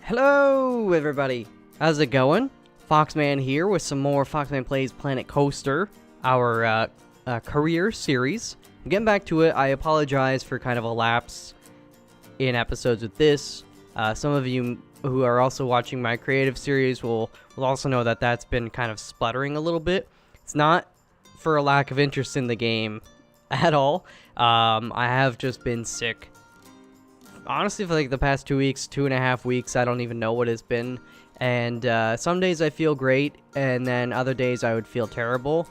Hello, everybody. How's it going? Foxman here with some more Foxman Plays Planet Coaster, our career series. I'm getting back to it. I apologize for kind of a lapse in episodes with this. Some of you who are also watching my creative series will also know that that's been kind of sputtering a little bit. It's not for a lack of interest in the game at all. I have just been sick. Honestly, for like the past 2 weeks, 2.5 weeks, I don't even know what it's been. And some days I feel great, and then other days I would feel terrible.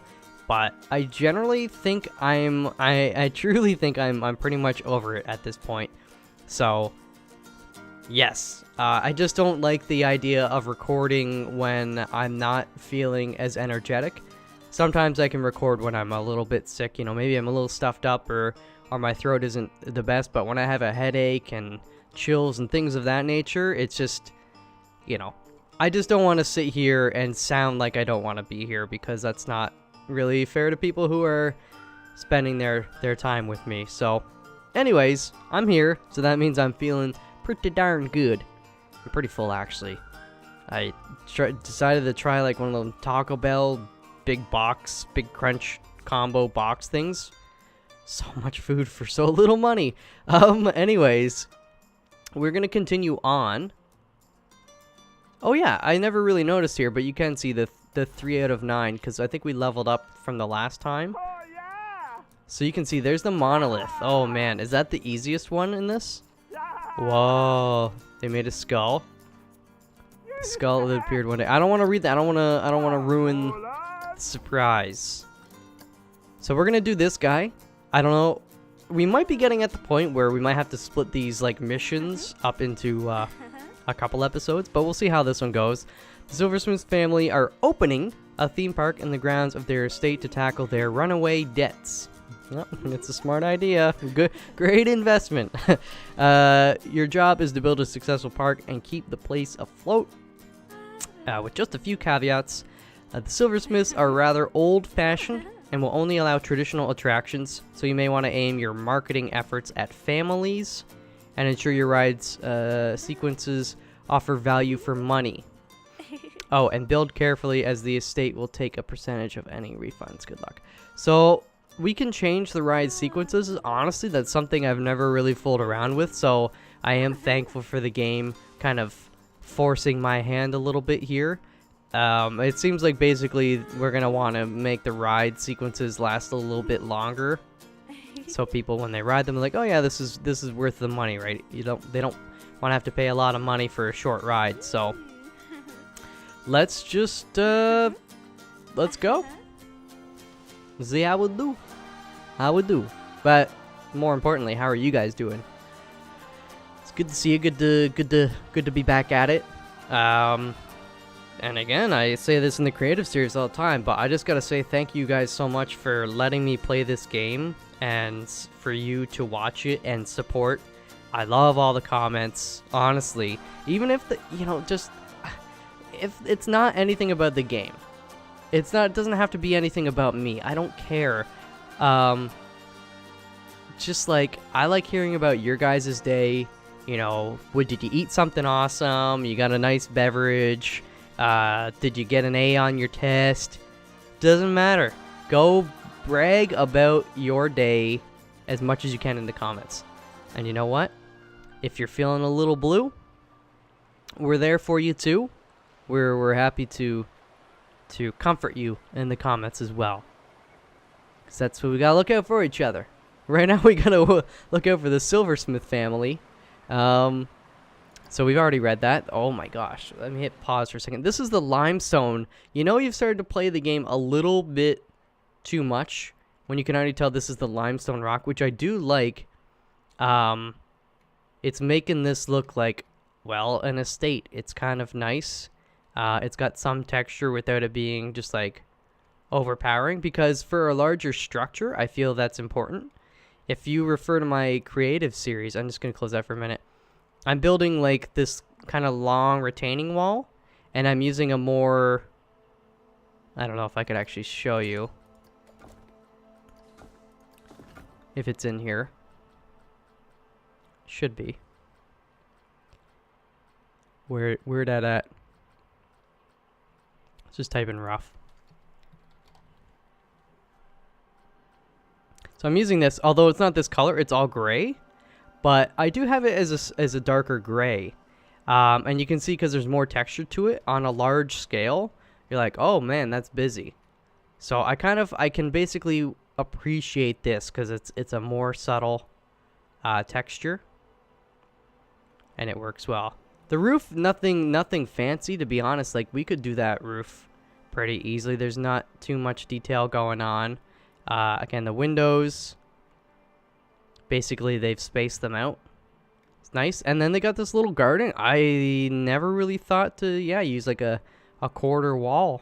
But I generally think I truly think I'm pretty much over it at this point. So, yes. I just don't like the idea of recording when I'm not feeling as energetic. Sometimes I can record when I'm a little bit sick, you know, maybe I'm a little stuffed up or my throat isn't the best, but when I have a headache and chills and things of that nature, it's just, you know, I just don't want to sit here and sound like I don't want to be here, because that's not really fair to people who are spending their time with me. So, anyways, I'm here, so that means I'm feeling pretty darn good. I'm pretty full, actually. I decided to try like one of the Taco Bell big crunch combo box things. So much food for so little money. Anyways, we're gonna continue on. Oh yeah, I never really noticed here, but you can see the 3 out of 9, because I think we leveled up from the last time. Oh, yeah. So you can see there's the monolith. Oh man, is that the easiest one in this? Yeah. Whoa, they made a skull. The skull that appeared one day. I don't want to read that. I don't want to ruin the surprise. So we're gonna do this guy. I don't know. We might be getting at the point where we might have to split these like missions up into a couple episodes, but we'll see how this one goes. The Silversmith family are opening a theme park in the grounds of their estate to tackle their runaway debts. Well, it's a smart idea. Good, great investment. Your job is to build a successful park and keep the place afloat. With just a few caveats, the Silversmiths are rather old-fashioned and will only allow traditional attractions, so you may want to aim your marketing efforts at families and ensure your rides sequences offer value for money. Oh, and build carefully, as the estate will take a percentage of any refunds. Good luck. So we can change the ride sequences. Honestly, that's something I've never really fooled around with, so I am thankful for the game kind of forcing my hand a little bit here. It seems like basically we're gonna want to make the ride sequences last a little bit longer, so people when they ride them are like, oh yeah, this is worth the money, right? They don't want to have to pay a lot of money for a short ride. So let's just let's go. See how we do. But more importantly, how are you guys doing? It's good to see you. Good to be back at it. And again, I say this in the creative series all the time, but I just gotta say thank you guys so much for letting me play this game and for you to watch it and support. I love all the comments, honestly. Even if if it's not anything about the game. It doesn't have to be anything about me. I don't care. Just like, I like hearing about your guys' day. You know, did you eat something awesome? You got a nice beverage? Did you get an A on your test? Doesn't matter. Go brag about your day as much as you can in the comments. And you know what? If you're feeling a little blue, we're there for you too. We're happy to comfort you in the comments as well. 'Cause that's what we gotta look out for each other. Right now we gotta look out for the Silversmith family. So we've already read that. Oh my gosh. Let me hit pause for a second. This is the limestone. You know you've started to play the game a little bit too much when you can already tell this is the limestone rock, which I do like. It's making this look like, well, an estate. It's kind of nice. It's got some texture without it being just like overpowering, because for a larger structure, I feel that's important. If you refer to my creative series, I'm just going to close that for a minute. I'm building like this kind of long retaining wall, and I'm using a more, I don't know if I could actually show you if it's in here. Should be. Where that at? Let's just type in rough. So I'm using this, although it's not this color, it's all gray, but I do have it as a darker gray. And you can see because there's more texture to it on a large scale, you're like, oh man, that's busy. So I can basically appreciate this because it's a more subtle texture, and it works well. The roof, nothing fancy, to be honest. Like, we could do that roof pretty easily. There's not too much detail going on. Again, the windows, basically they've spaced them out. It's nice. And then they got this little garden. I never really thought to, use like a quarter wall.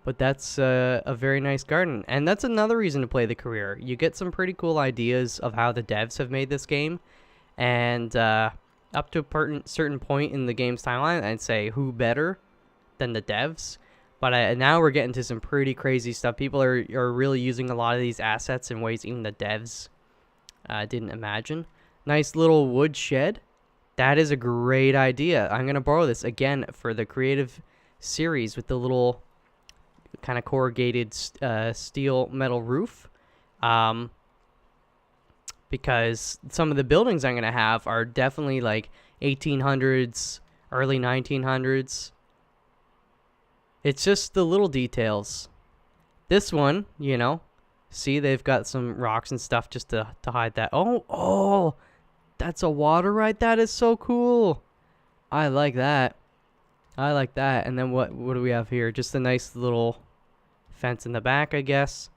But that's a very nice garden. And that's another reason to play the career. You get some pretty cool ideas of how the devs have made this game. And up to a certain point in the game's timeline, I'd say who better than the devs. But now we're getting to some pretty crazy stuff. People are really using a lot of these assets in ways even the devs didn't imagine. Nice little wood shed. That is a great idea. I'm going to borrow this again for the creative series with the little kind of corrugated steel metal roof. Because some of the buildings I'm going to have are definitely like 1800s, early 1900s. It's just the little details. This one, see, they've got some rocks and stuff just to hide that. Oh, that's a water ride. That is so cool. I like that. And then what do we have here? Just a nice little fence in the back, I guess.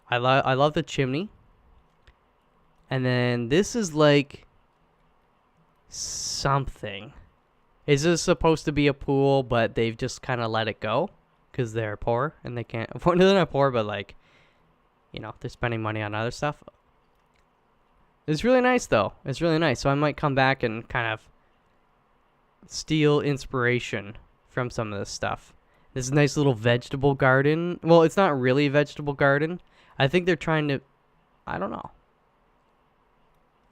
I love the chimney. And then this is like something. Is this supposed to be a pool, but they've just kind of let it go because they're poor and they can't afford it? They're not poor, but like, they're spending money on other stuff. It's really nice, though. It's really nice. So I might come back and kind of steal inspiration from some of this stuff. This is a nice little vegetable garden. Well, it's not really a vegetable garden. I think they're trying to, I don't know.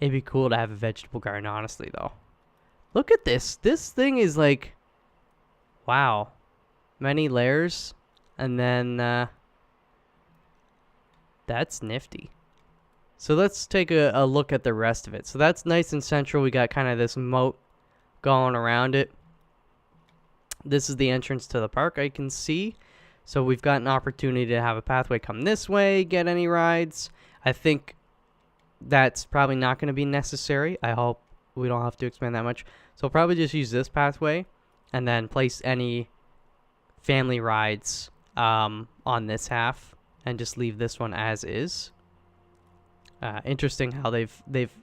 It'd be cool to have a vegetable garden, honestly, though. Look at this. This thing is like, wow. Many layers. And then, that's nifty. So let's take a look at the rest of it. So that's nice and central. We got kind of this moat going around it. This is the entrance to the park, I can see. So we've got an opportunity to have a pathway come this way, get any rides. I think that's probably not going to be necessary. I hope we don't have to expand that much. So I'll probably just use this pathway and then place any family rides on this half and just leave this one as is. Interesting how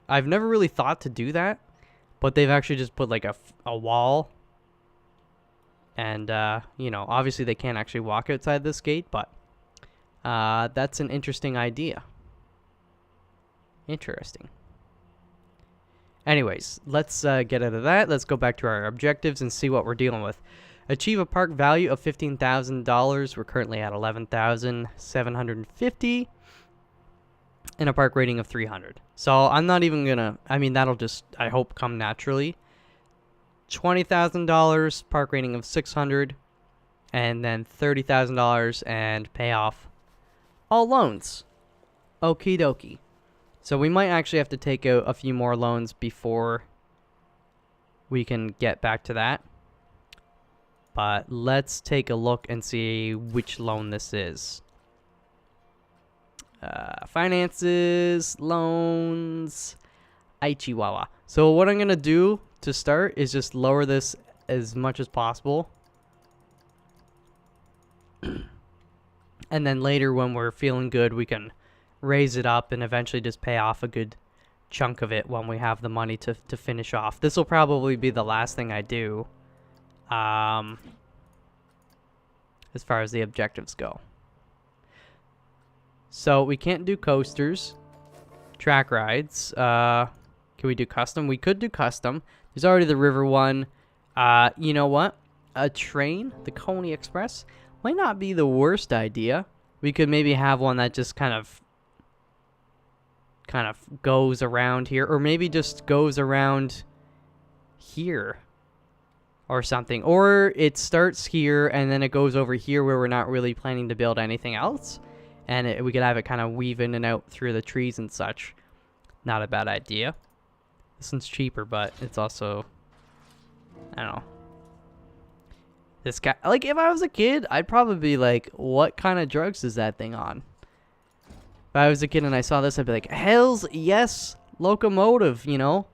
I've never really thought to do that, but they've actually just put like a wall. And, obviously they can't actually walk outside this gate, but that's an interesting idea. Interesting. Anyways, let's get out of that. Let's go back to our objectives and see what we're dealing with. Achieve a park value of $15,000. We're currently at $11,750. And a park rating of 300. So I'm not even gonna, that'll just, I hope, come naturally. $20,000, park rating of 600. And then $30,000 and pay off all loans. Okie dokie. So we might actually have to take out a few more loans before we can get back to that. But let's take a look and see which loan this is. Finances, loans, Aichiwawa. So what I'm going to do to start is just lower this as much as possible. And then later when we're feeling good, we can raise it up and eventually just pay off a good chunk of it when we have the money to finish off. This will probably be the last thing I do as far as the objectives go. So we can't do coasters, track rides. Can we do custom? We could do custom. There's already the river one. You know what? A train, the Coney Express, might not be the worst idea. We could maybe have one that just kind of goes around here, or maybe just goes around here. or something. Or it starts here and then it goes over here where we're not really planning to build anything else. And we could have it kind of weave in and out through the trees and such. Not a bad idea. This one's cheaper, but it's also, I don't know. This guy, like, if I was a kid, I'd probably be like, what kind of drugs is that thing on? If I was a kid and I saw this, I'd be like, hells yes, locomotive, you know?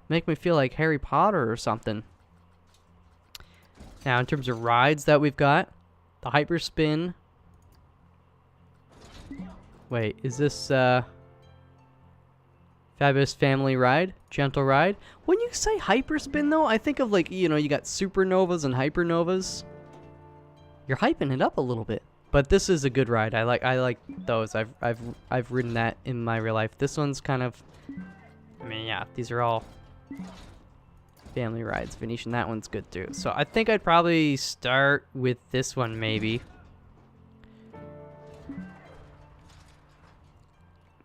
Make me feel like Harry Potter or something. Now, in terms of rides that we've got, the hyperspin. Wait, is this, Fabulous Family Ride? Gentle Ride? When you say hyperspin, though, I think of, like, you know, you got supernovas and hypernovas. You're hyping it up a little bit. But this is a good ride. I like those. I've ridden that in my real life. This one's kind of, I mean, yeah, these are all family rides. Venetian, that one's good too. So I think I'd probably start with this one, maybe.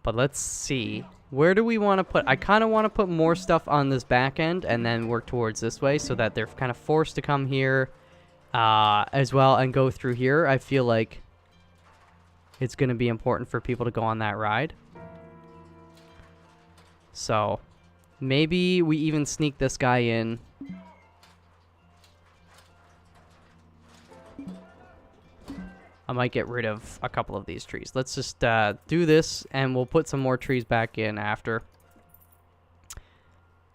But let's see. Where do we want to put? I kind of want to put more stuff on this back end and then work towards this way so that they're kind of forced to come here as well and go through here. I feel like it's going to be important for people to go on that ride. So maybe we even sneak this guy in. I might get rid of a couple of these trees. Let's just do this, and we'll put some more trees back in after.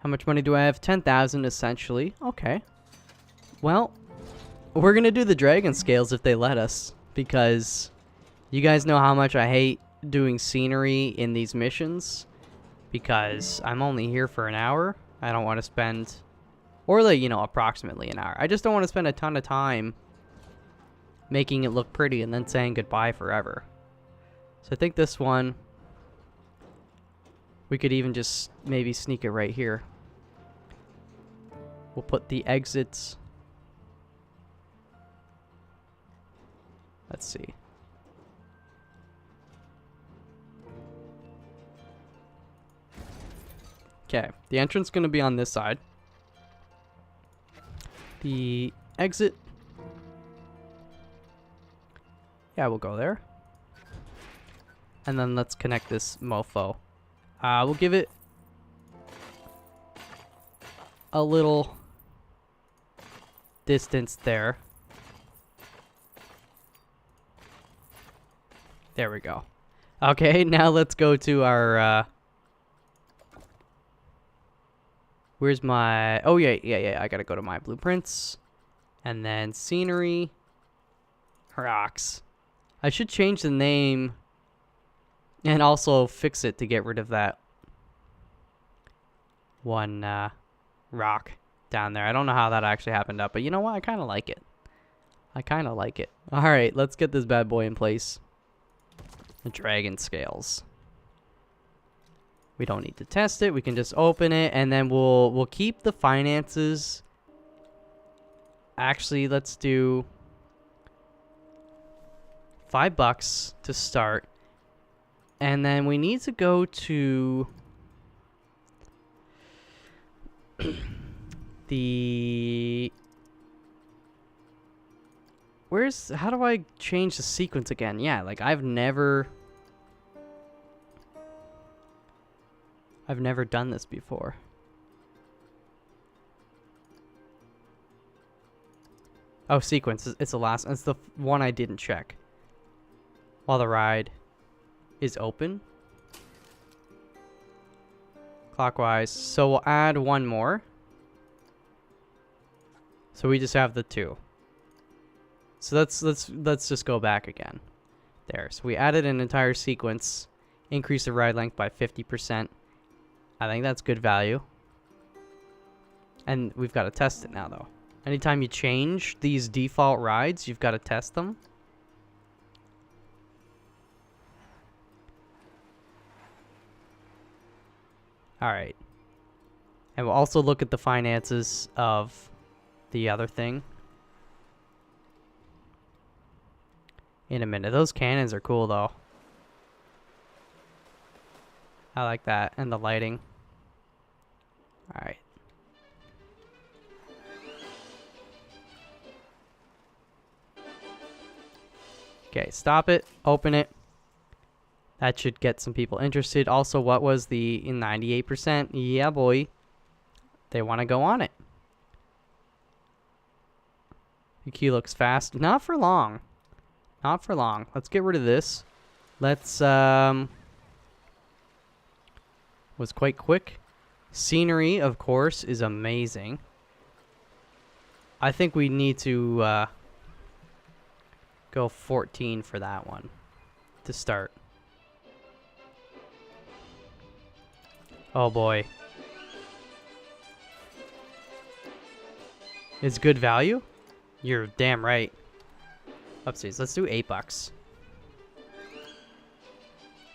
How much money do I have? 10,000, essentially. Okay. Well, we're going to do the dragon scales if they let us, because you guys know how much I hate doing scenery in these missions, because I'm only here for an hour. I don't want to spend, or like, you know, approximately an hour. I just don't want to spend a ton of time making it look pretty and then saying goodbye forever. So I think this one, we could even just maybe sneak it right here. We'll put the exits. Let's see. Okay, the entrance is going to be on this side. The exit, yeah, we'll go there. And then let's connect this mofo. We'll give it a little distance there. There we go. Okay, now let's go to our, where's my, oh yeah, I gotta go to my blueprints. And then scenery, rocks. I should change the name and also fix it to get rid of that one rock down there. I don't know how that actually happened up, but you know what? I kind of like it. I kind of like it. All right, let's get this bad boy in place. The dragon scales. We don't need to test it. We can just open it, and then we'll keep the finances. Actually, let's do $5 to start, and then we need to go to the how do I change the sequence again? Yeah, like I've never done this before. Oh, sequence. It's the last. It's the one I didn't check. While the ride is open. Clockwise. So we'll add one more. So we just have the two. So let's just go back again. There. So we added an entire sequence. Increase the ride length by 50%. I think that's good value. And we've got to test it now, though. Anytime you change these default rides, you've got to test them. All right. And we'll also look at the finances of the other thing in a minute. Those cannons are cool, though. I like that. And the lighting. All right. Okay, stop it. Open it. That should get some people interested. Also, what was the 98%? Yeah, boy. They want to go on it. The key looks fast. Not for long. Not for long. Let's get rid of this. Let's, was quite quick. Scenery, of course, is amazing. I think we need to, go 14 for that one to start. Oh boy. It's good value? You're damn right. Upstairs. Let's do $8.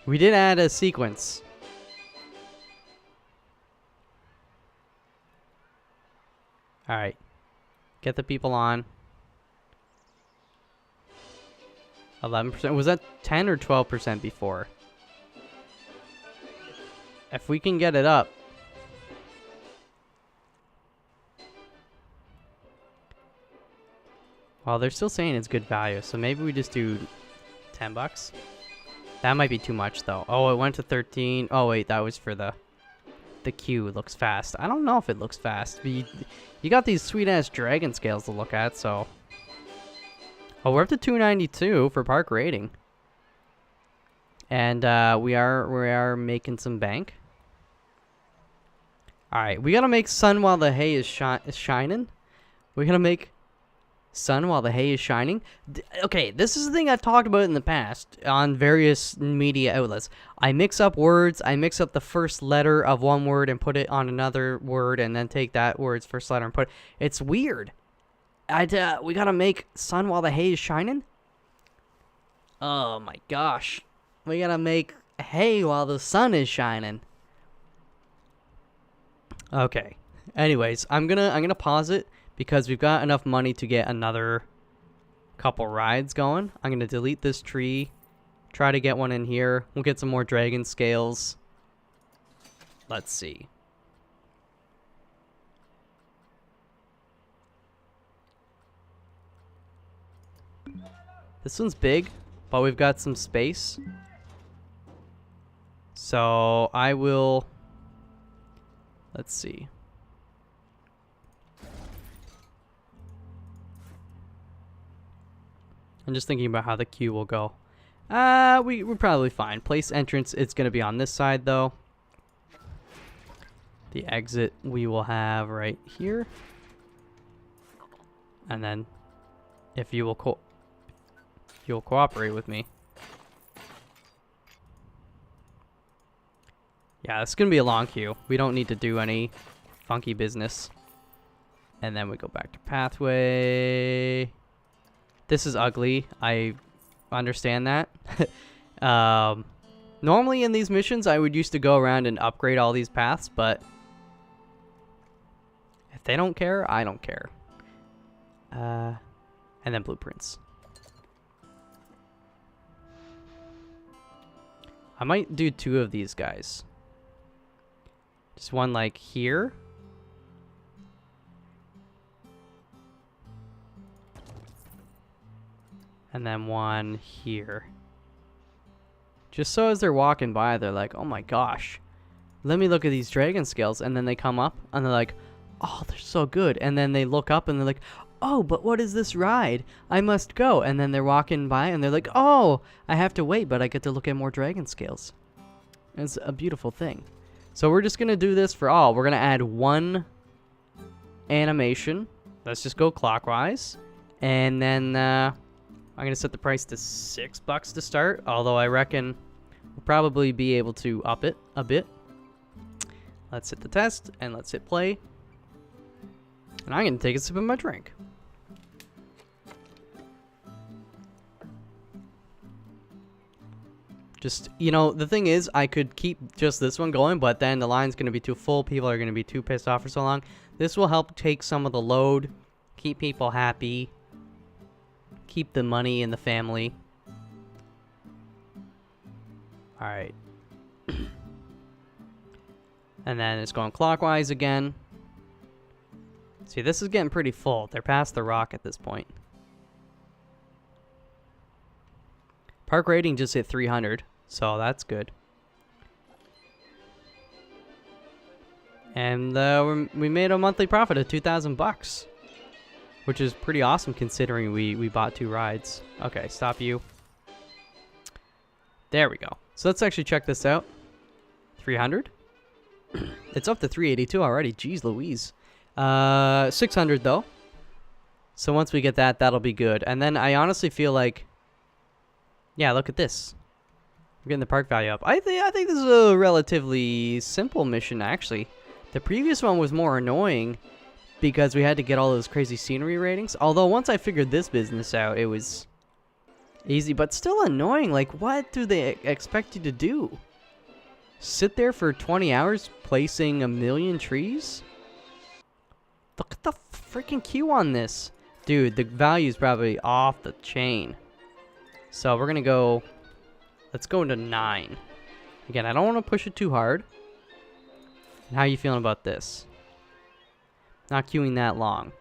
We did add a sequence. Alright. Get the people on. 11%. Was that 10 or 12% before? If we can get it up. Well, they're still saying it's good value, so maybe we just do $10. That might be too much, though. Oh, it went to 13. Oh, wait, that was for the queue. It looks fast. I don't know if it looks fast. But you got these sweet-ass dragon scales to look at, so... Oh, we're up to 292 for park rating. And we are making some bank. Alright, we gotta make sun while the hay is shining. We gotta make sun while the hay is shining. Okay, this is the thing I've talked about in the past on various media outlets. I mix up words. I mix up the first letter of one word and put it on another word, and then take that word's first letter and put it. It's weird. We gotta make sun while the hay is shining? Oh my gosh. We gotta make hay while the sun is shining. Okay. Anyways, I'm gonna pause it because we've got enough money to get another couple rides going. I'm gonna delete this tree. Try to get one in here. We'll get some more dragon scales. Let's see. This one's big, but we've got some space. So I will... Let's see. I'm just thinking about how the queue will go. We're probably fine. Place entrance, it's going to be on this side, though. The exit we will have right here. And then, if you will you'll cooperate with me. Yeah, it's going to be a long queue. We don't need to do any funky business. And then we go back to pathway. This is ugly. I understand that. Normally in these missions, I would used to go around and upgrade all these paths, but if they don't care, I don't care. And then blueprints. I might do 2 of these guys. Just one like here. And then one here. Just so as they're walking by, they're like, oh my gosh, let me look at these dragon scales. And then they come up and they're like, oh, they're so good. And then they look up and they're like, oh, but what is this ride? I must go. And then they're walking by and they're like, oh, I have to wait, but I get to look at more dragon scales. It's a beautiful thing. So we're just going to do this for all. We're going to add 1 animation. Let's just go clockwise. And then I'm going to set the price to $6 to start. Although I reckon we'll probably be able to up it a bit. Let's hit the test and let's hit play. And I'm going to take a sip of my drink. Just, you know, the thing is, I could keep just this one going, but then the line's going to be too full. People are going to be too pissed off for so long. This will help take some of the load, keep people happy, keep the money in the family. Alright. And then it's going clockwise again. See, this is getting pretty full. They're past the rock at this point. Park rating just hit 300, so that's good. And we made a monthly profit of 2,000 bucks, which is pretty awesome considering we bought 2 rides. Okay, stop you. There we go. So let's actually check this out. 300. It's up to 382 already. Jeez Louise. 600 though. So once we get that, that'll be good. And then I honestly feel like, yeah, look at this. We're getting the park value up. I think this is a relatively simple mission, actually. The previous one was more annoying because we had to get all those crazy scenery ratings. Although once I figured this business out, it was easy, but still annoying. Like, what do they expect you to do? Sit there for 20 hours placing 1,000,000 trees? Look at the freaking queue on this. Dude, the value is probably off the chain. So we're going to go... Let's go into 9. Again, I don't want to push it too hard. And how are you feeling about this? Not queuing that long.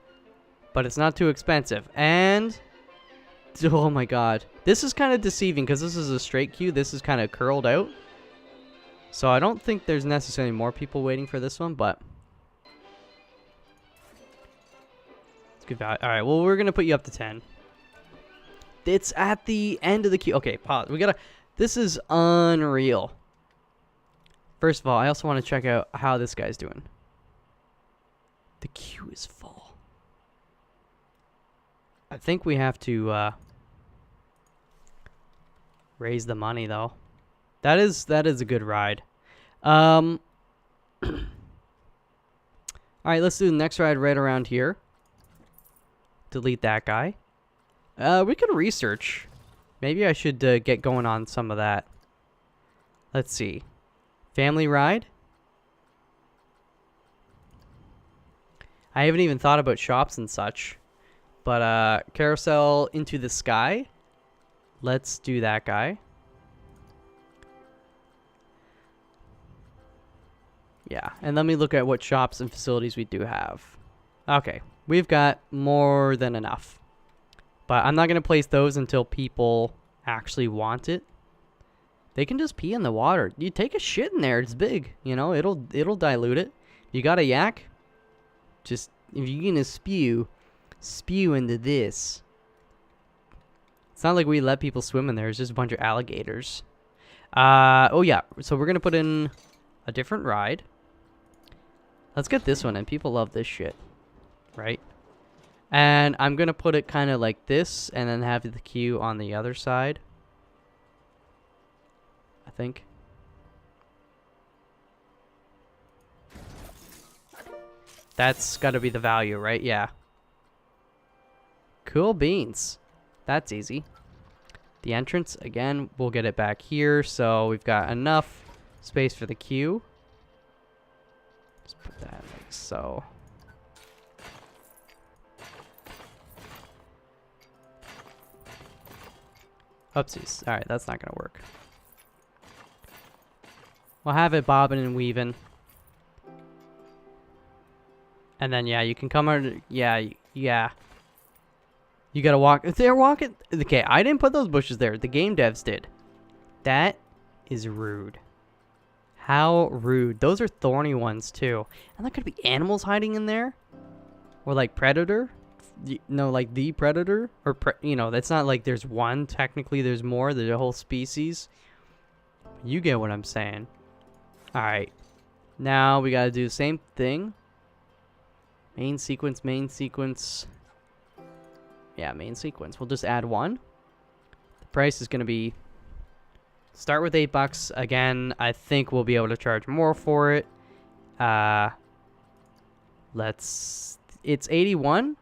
But it's not too expensive. And... oh my god. This is kind of deceiving because this is a straight queue. This is kind of curled out. So I don't think there's necessarily more people waiting for this one, but... it's good value. Alright, well, we're going to put you up to 10. It's at the end of the queue. Okay, pause. We gotta... This is unreal. First of all, I also want to check out how this guy's doing. The queue is full. I think we have to raise the money, though. That is a good ride. Alright, let's do the next ride right around here. Delete that guy. We could research. Maybe I should get going on some of that. Let's see. Family ride? I haven't even thought about shops and such. But carousel into the sky. Let's do that guy. Yeah, and let me look at what shops and facilities we do have. Okay, we've got more than enough. But I'm not going to place those until people actually want it. They can just pee in the water. You take a shit in there, it's big. You know, it'll dilute it. You got a yak? Just, if you're going to spew into this. It's not like we let people swim in there. It's just a bunch of alligators. Oh yeah, so we're going to put in a different ride. Let's get this one in. People love this shit. Right? And I'm going to put it kind of like this and then have the queue on the other side. I think. That's got to be the value, right? Yeah. Cool beans. That's easy. The entrance, again, we'll get it back here. So we've got enough space for the queue. Just put that like so. Oopsies. Alright, that's not going to work. We'll have it bobbing and weaving. And then, yeah, you can come under... Yeah, yeah. You got to walk... If they're walking... Okay, I didn't put those bushes there. The game devs did. That is rude. How rude. Those are thorny ones, too. And there could be animals hiding in there. Or, like, predator. No, like the predator, or you know, that's not like there's one. Technically, there's more. There's a whole species. You get what I'm saying. All right, now we gotta do the same thing. Main sequence, main sequence. Yeah, main sequence. We'll just add one. The price is gonna be start with $8 again. I think we'll be able to charge more for it. It's 81.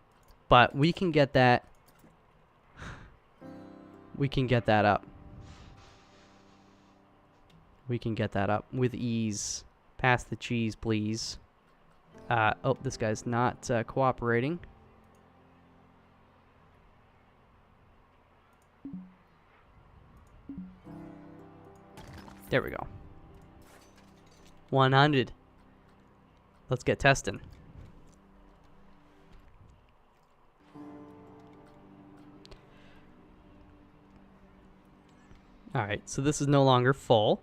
But we can get that. We can get that up. We can get that up with ease. Pass the cheese, please. Oh, this guy's not cooperating. There we go. 100. Let's get testing. Alright, so this is no longer full.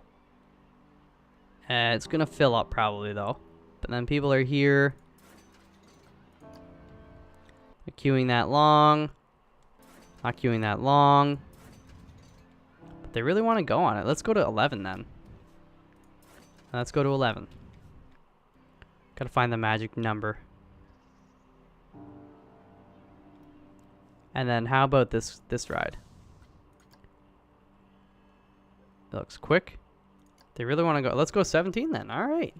It's gonna fill up probably though. But then people are here. They're queuing that long. Not queuing that long. But they really want to go on it. Let's go to 11 then. Let's go to 11. Gotta find the magic number. And then how about this ride? It looks quick. They really want to go. Let's go 17 then. All right.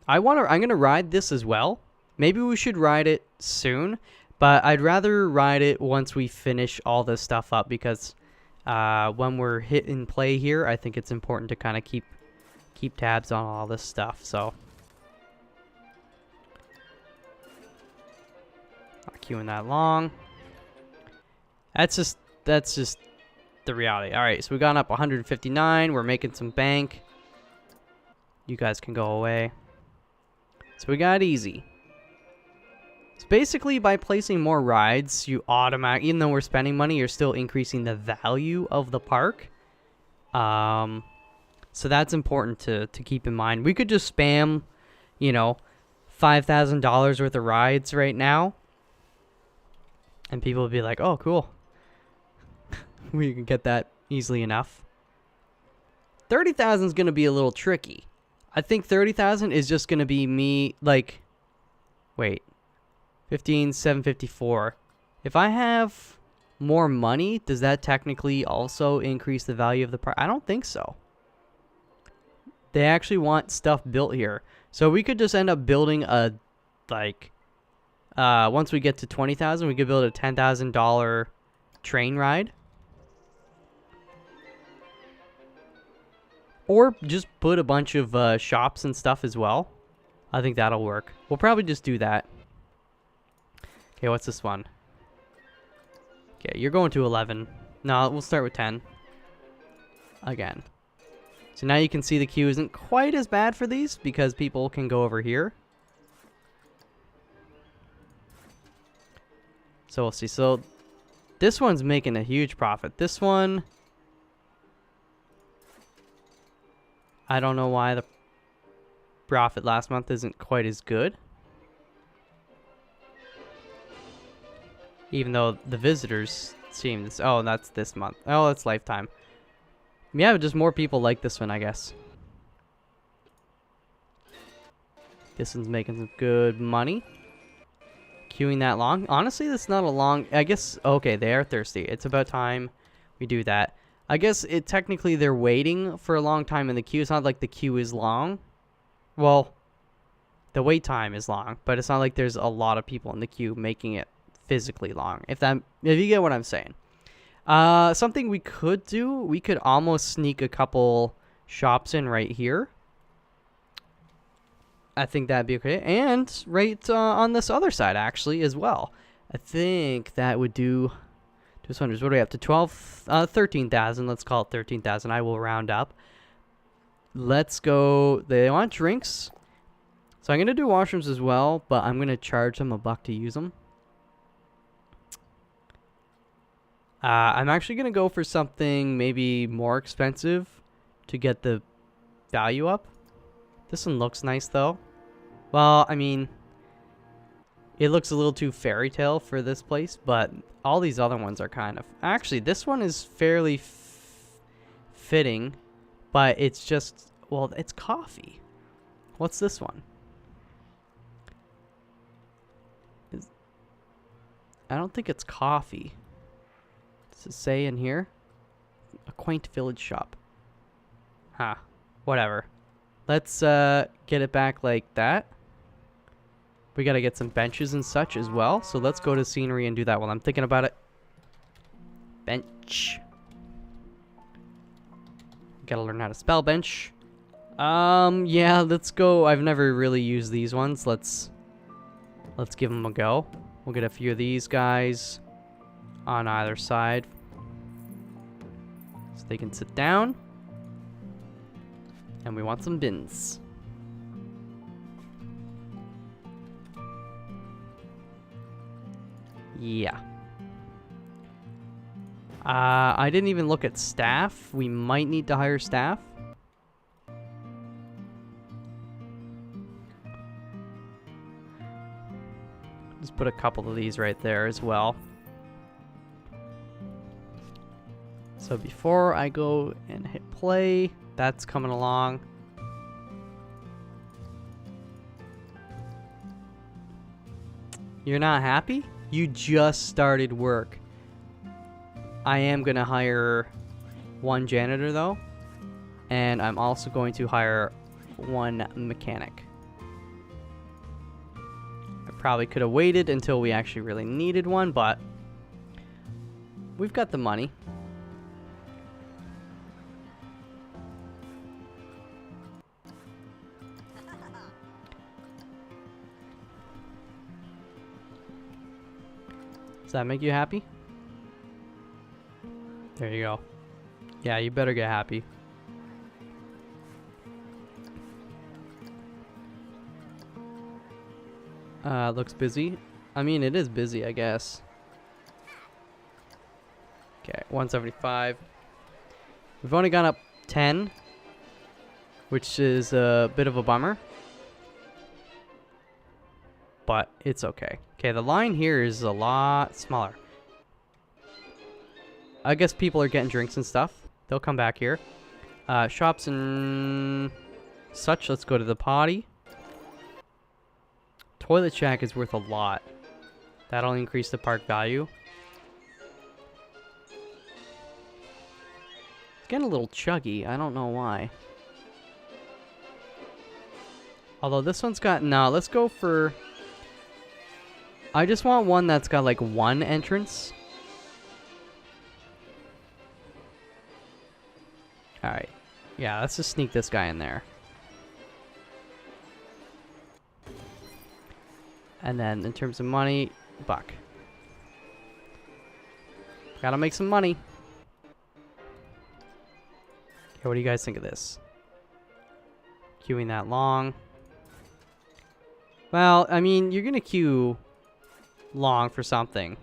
I'm gonna ride this as well. Maybe we should ride it soon, but I'd rather ride it once we finish all this stuff up because when we're hitting play here, I think it's important to kind of keep tabs on all this stuff. So not queuing that long. That's just the reality. All right, so we got up 159. We're making some bank. You guys can go away. So we got easy. So basically, by placing more rides, you automatically, even though we're spending money, you're still increasing the value of the park. So that's important to keep in mind. We could just spam, you know, $5,000 worth of rides right now, and people would be like, "Oh, cool." We can get that easily enough. 30,000 is going to be a little tricky. I think 30,000 is just going to be me, like, wait, 15,754. If I have more money, does that technically also increase the value of the park? I don't think so. They actually want stuff built here. So we could just end up building a, like, once we get to 20,000, we could build a $10,000 train ride. Or just put a bunch of shops and stuff as well. I think that'll work. We'll probably just do that. Okay, what's this one? Okay, you're going to 11. No, we'll start with 10. Again. So now you can see the queue isn't quite as bad for these because people can go over here. So we'll see. So this one's making a huge profit. This one, I don't know why the profit last month isn't quite as good. Even though the visitors seem this. Oh, that's this month. Oh, that's lifetime. Yeah, just more people like this one, I guess. This one's making some good money. Queuing that long. Honestly, that's not a long... I guess... Okay, they are thirsty. It's about time we do that. I guess it technically they're waiting for a long time in the queue. It's not like the queue is long. Well, the wait time is long, but it's not like there's a lot of people in the queue making it physically long. If you get what I'm saying. Something we could do, we could almost sneak a couple shops in right here. I think that'd be okay. And right on this other side, actually, as well. I think that would do... What do we have to 13,000. Let's call it 13,000. I will round up. Let's go. They want drinks. So I'm going to do washrooms as well, but I'm going to charge them $1 to use them. I'm actually going to go for something maybe more expensive to get the value up. This one looks nice, though. Well, I mean, it looks a little too fairy tale for this place, but all these other ones are kind of... Actually, this one is fairly fitting, but it's just... Well, it's coffee. What's this one? I don't think it's coffee. Does it say in here? A quaint village shop. Huh. Whatever. Let's get it back like that. We gotta get some benches and such as well. So let's go to scenery and do that while I'm thinking about it. Bench. Gotta learn how to spell bench. Yeah, let's go. I've never really used these ones. Let's give them a go. We'll get a few of these guys on either side so they can sit down. And we want some bins. Yeah. I didn't even look at staff. We might need to hire staff. Just put a couple of these right there as well. So before I go and hit play, that's coming along. You're not happy? You just started work. I am going to hire one janitor though. And I'm also going to hire one mechanic. I probably could have waited until we actually really needed one, but we've got the money. Does that make you happy? There you go. Yeah, you better get happy. Looks busy. I mean, it is busy, I guess. Okay, 175. We've only gone up 10, which is a bit of a bummer. But it's okay. Okay, the line here is a lot smaller. I guess people are getting drinks and stuff. They'll come back here. Shops and such. Let's go to the potty. Toilet shack is worth a lot. That'll increase the park value. It's getting a little chuggy. I don't know why. Although this one's got... No, let's go for... I just want one that's got like one entrance. Alright. Yeah, let's just sneak this guy in there. And then in terms of money, buck. Gotta make some money. Okay, what do you guys think of this? Queuing that long. Well, I mean, you're gonna queue long for something.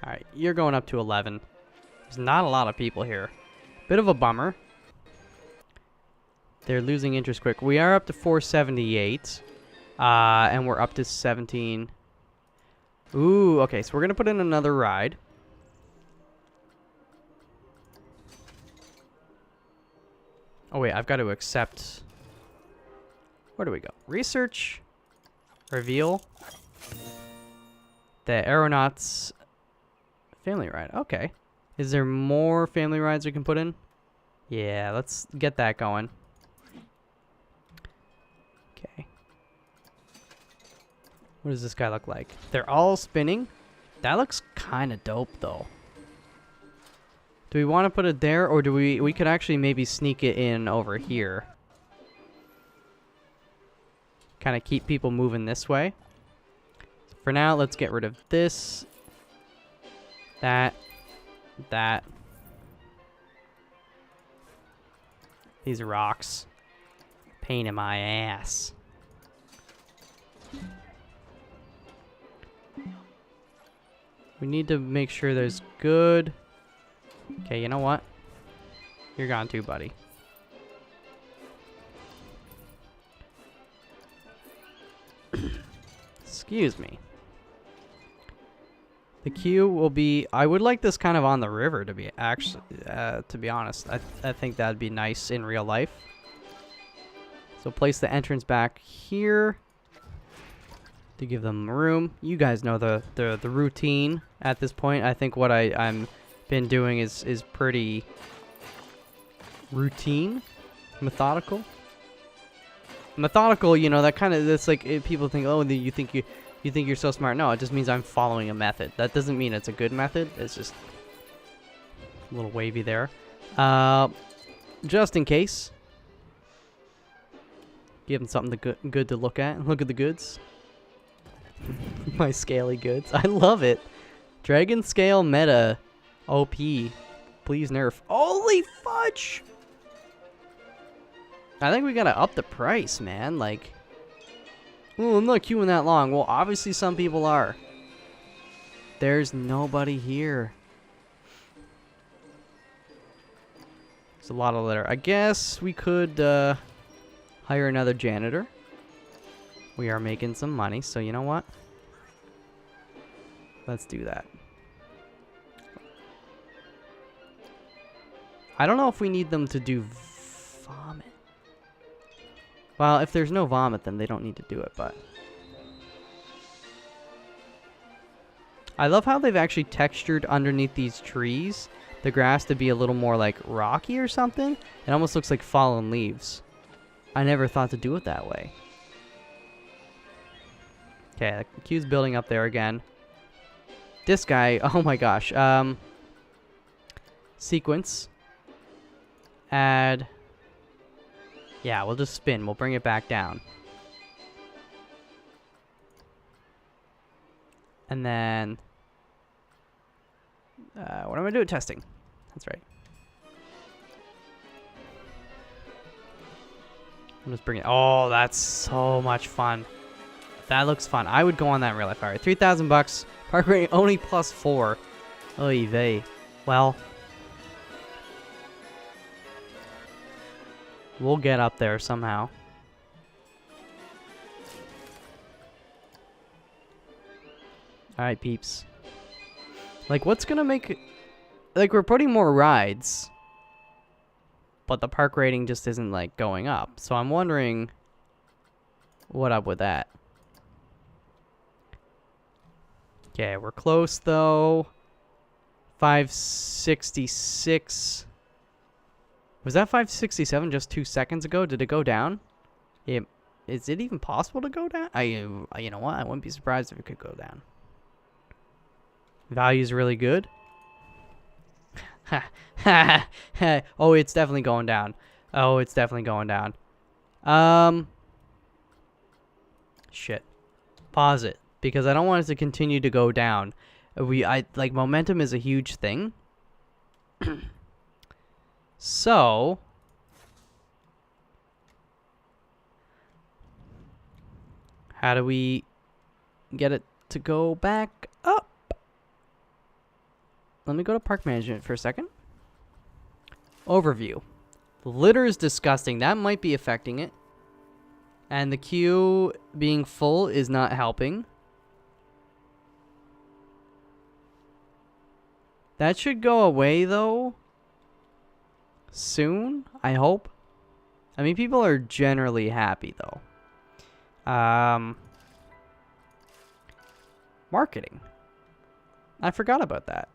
Alright, you're going up to 11. There's not a lot of people here. Bit of a bummer. They're losing interest quick. We are up to 478. And we're up to 17. Ooh, okay, so we're gonna put in another ride. Oh wait, I've got to accept... Where do we go? Research. Reveal. The Aeronauts family ride. Okay. Is there more family rides we can put in? Yeah, let's get that going. Okay. What does this guy look like? They're all spinning. That looks kind of dope, though. Do we want to put it there, or do we could actually maybe sneak it in over here? Kind of keep people moving this way. For now, let's get rid of this. That. These rocks. Pain in my ass. We need to make sure there's good... Okay, you know what? You're gone too, buddy. Excuse me. The queue will be... I would like this kind of on the river, to be actually... to be honest. I think that'd be nice in real life. So place the entrance back here. To give them room. You guys know the routine at this point. I think what I'm been doing is pretty routine, methodical. Methodical, you know, that kind of, that's like people think, oh, you think you're so smart. No, it just means I'm following a method. That doesn't mean it's a good method. It's just a little wavy there. Just in case, give them something good to look at. Look at the goods. My scaly goods. I love it. Dragon scale meta. OP. Please nerf. Holy fudge! I think we gotta up the price, man. Like, oh, I'm not queuing that long. Well, obviously some people are. there's nobody here. There's a lot of litter. I guess we could hire another janitor. We are making some money, so you know what? Let's do that. I don't know if we need them to do vomit. Well, if there's no vomit, then they don't need to do it, but... I love how they've actually textured underneath these trees the grass to be a little more like rocky or something. It almost looks like fallen leaves. I never thought to do it that way. Okay, the queue's building up there again. This guy, oh my gosh. Sequence. Add. Yeah, we'll just spin. We'll bring it back down. And then... what am I doing? Testing. That's right. I'm just bringing... Oh, that's so much fun. That looks fun. I would go on that in real life. All right, 3,000 bucks. Park rating only +4. Oy vey. Well... We'll get up there somehow. Alright, peeps. Like, what's gonna make... Like, we're putting more rides. But the park rating just isn't, like, going up. So I'm wondering... What up with that? Okay, we're close, though. 566... Was that 567 just 2 seconds ago? Did it go down? Is it even possible to go down? You know what? I wouldn't be surprised if it could go down. Value's really good. Oh, it's definitely going down. Oh, it's definitely going down. Shit. Pause it. Because I don't want it to continue to go down. Like, momentum is a huge thing. So, how do we get it to go back up? Let me go to park management for a second. Overview. Litter is disgusting. That might be affecting it. And the queue being full is not helping. That should go away, though. Soon, I hope. I mean, people are generally happy, though. Marketing. I forgot about that.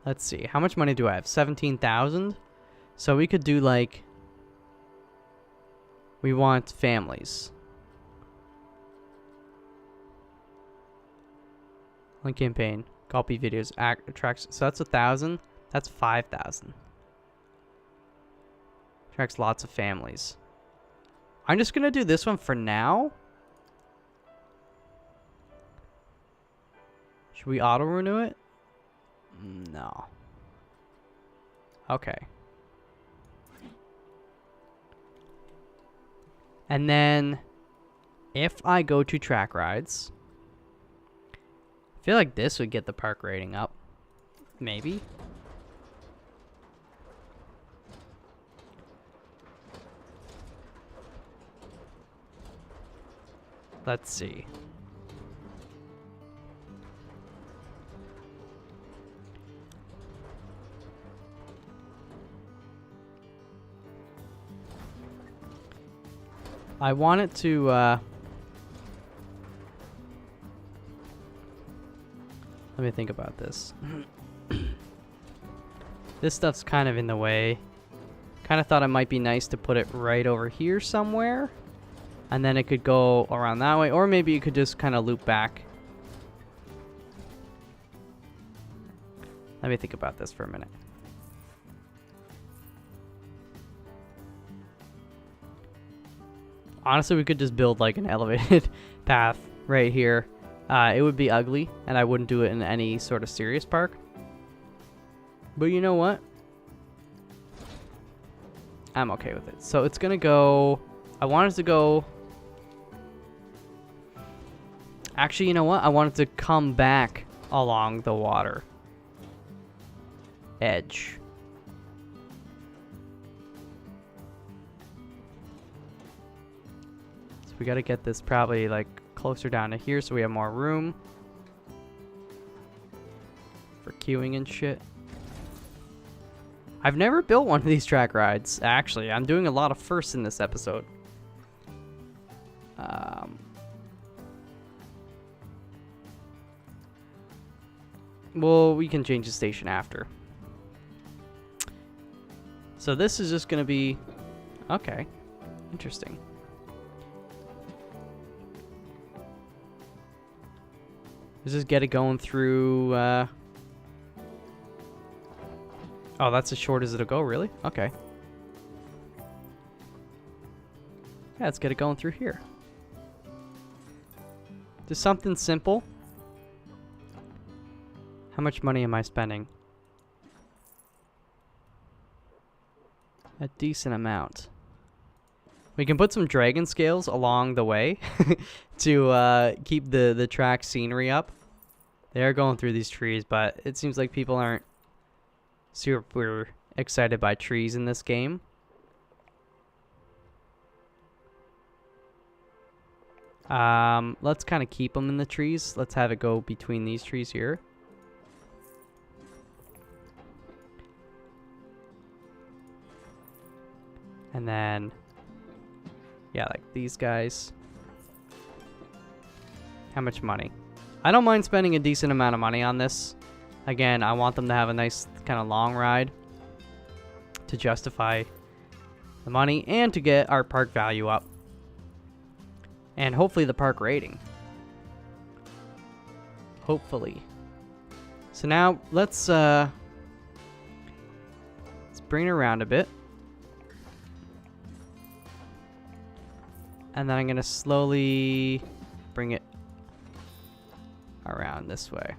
Let's see. How much money do I have? 17,000? So we could do, like... We want families. Link campaign, copy videos, attracts. So that's 1,000. That's 5,000. Attracts lots of families. I'm just gonna do this one for now. Should we auto renew it? No. Okay. And then, if I go to track rides. I feel like this would get the park rating up. Maybe. Let's see. I want it to, let me think about this. This stuff's kind of in the way. Kind of thought it might be nice to put it right over here somewhere. And then it could go around that way. Or maybe you could just kind of loop back. Let me think about this for a minute. Honestly, we could just build like an elevated path right here. It would be ugly, and I wouldn't do it in any sort of serious park. But you know what? I'm okay with it. So it's gonna go... I want it to go Actually, you know what? I wanted to come back along the water edge. So we got to get this probably like closer down to here so we have more room for queuing and shit. I've never built one of these track rides, actually. I'm doing a lot of firsts in this episode. Well, we can change the station after. So this is just going to be... Okay. Interesting. Let's just get it going through... Oh, that's as short as it'll go, really? Okay. Yeah, let's get it going through here. Just something simple. How much money am I spending? A decent amount. We can put some dragon scales along the way to keep the track scenery up. They are going through these trees, but it seems like people aren't super excited by trees in this game. Let's kind of keep them in the trees. Let's have it go between these trees here. And then, yeah, like these guys. How much money? I don't mind spending a decent amount of money on this. Again, I want them to have a nice kind of long ride to justify the money and to get our park value up. And hopefully the park rating. Hopefully. So now let's bring it around a bit. And then I'm going to slowly bring it around this way.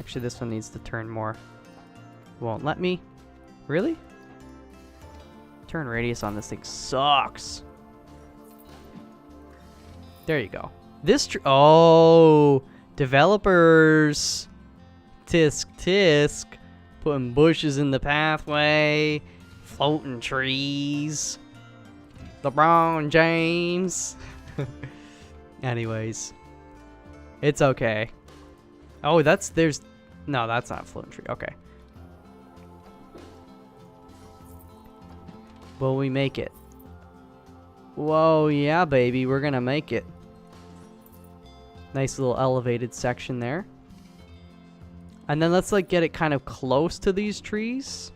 Actually, this one needs to turn more. Won't let me. Really? Turn radius on this thing sucks. There you go. This oh, developers. Tisk tisk. Putting bushes in the pathway. Floating trees. LeBron James. Anyways. It's okay. Oh, there's... No, that's not a floating tree. Okay. Will we make it? Whoa, yeah, baby. We're gonna make it. Nice little elevated section there. And then let's, like, get it kind of close to these trees.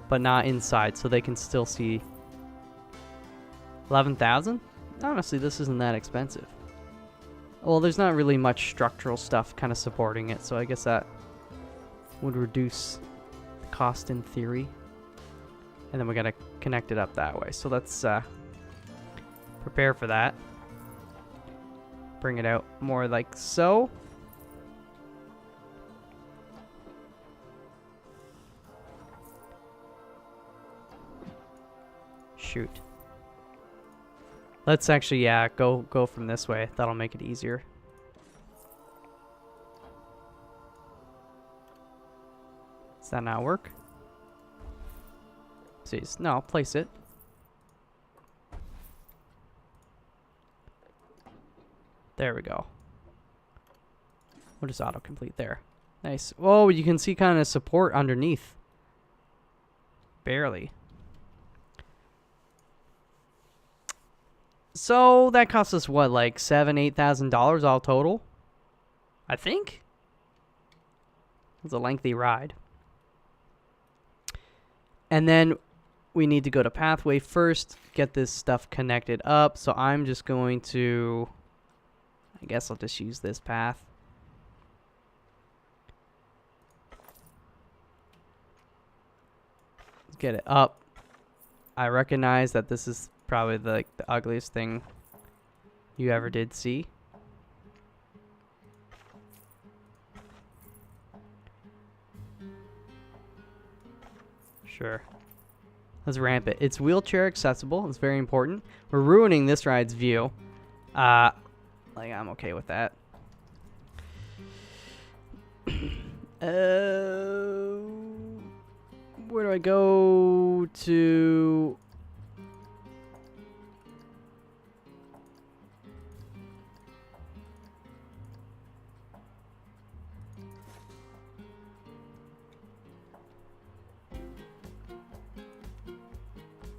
But not inside, so they can still see... 11,000? Honestly, this isn't that expensive. Well, there's not really much structural stuff kind of supporting it, so I guess that would reduce the cost in theory. And then we gotta connect it up that way. So let's prepare for that. Bring it out more like so. Shoot. Let's actually, yeah, go from this way. That'll make it easier. Does that not work? Jeez, no, place it. There we go. We'll just autocomplete there. Nice. Whoa, you can see kind of support underneath. Barely. So that cost us what, like $7,000-8,000 all total? I think. It's a lengthy ride. And then we need to go to pathway first, get this stuff connected up. So I'm just going to, I guess I'll just use this path. Let's get it up. I recognize that this is probably the ugliest thing you ever did see. Sure. Let's ramp it. It's wheelchair accessible. It's very important. We're ruining this ride's view. Like, I'm okay with that. Where do I go to?